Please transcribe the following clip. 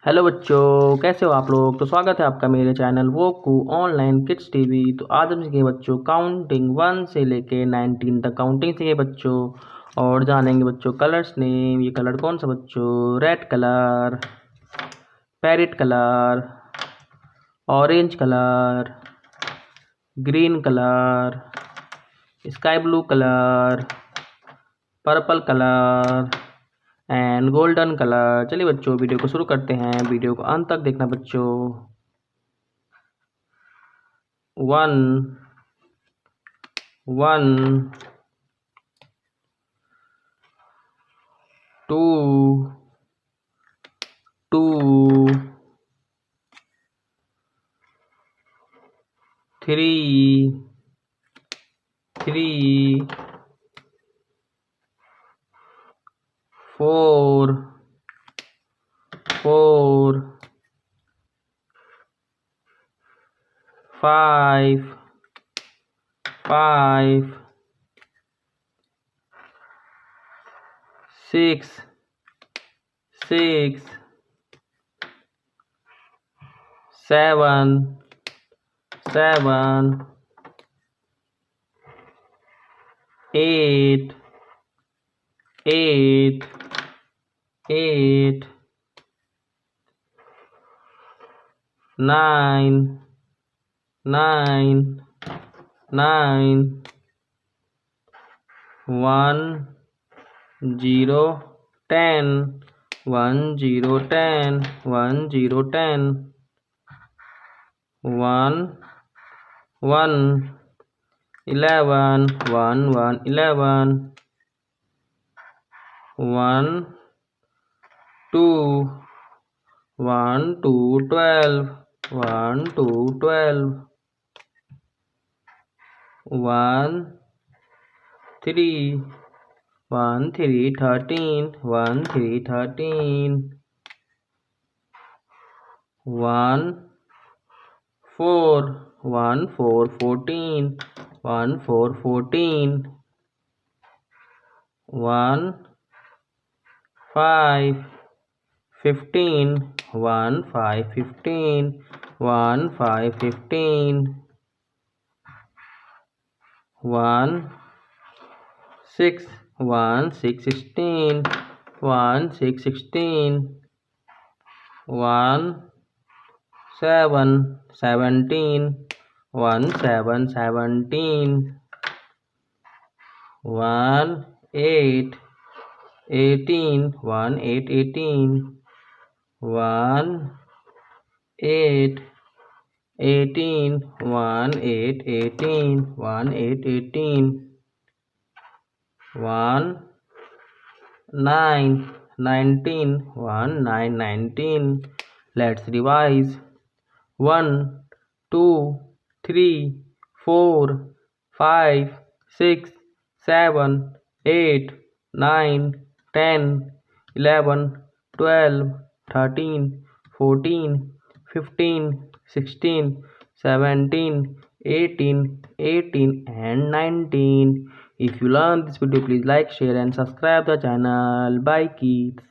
Hello बच्चों, कैसे हो आप लोग। तो स्वागत है आपका मेरे चैनल वो कू ऑनलाइन किड्स टीवी। तो आज हम सीखेंगे बच्चों काउंटिंग 1 से लेके 19 तक काउंटिंग सीखेंगे बच्चों। और जानेंगे बच्चों कलर्स नेम। ये कलर कौन सा बच्चों, red colour, parrot colour, orange colour, green colour, sky blue colour, purple colour and golden colour. चलिए बच्चों वीडियो को शुरू करते हैं। वीडियो को अंत तक देखना बच्चों। 1 1 2 2 3 3 4 4 5 5 6 6 7 7 8 8 8 9 9 9 1 0 10 1 0 10 1 0 10 1 1 11 1 1 11 1 2 1 2 12 1 2 12 1 3 1 3 13 1 3 13 1 4 1 4 14 1 4 14 1 5 15 1 5 15 1 5 15 1 6 1 6 16 1 6 16 1 7 17 1 7 17 1 8 18 1 8 18 1 8 18 1 8 18 1 8 18 1 9 19 1 9 19 Let's revise. 1 2 3 4 5 6 7 8 9 10 11 12 13 14 15 16 17 18 18 and 19. If you learned this video, please like, share and subscribe the channel. Bye kids.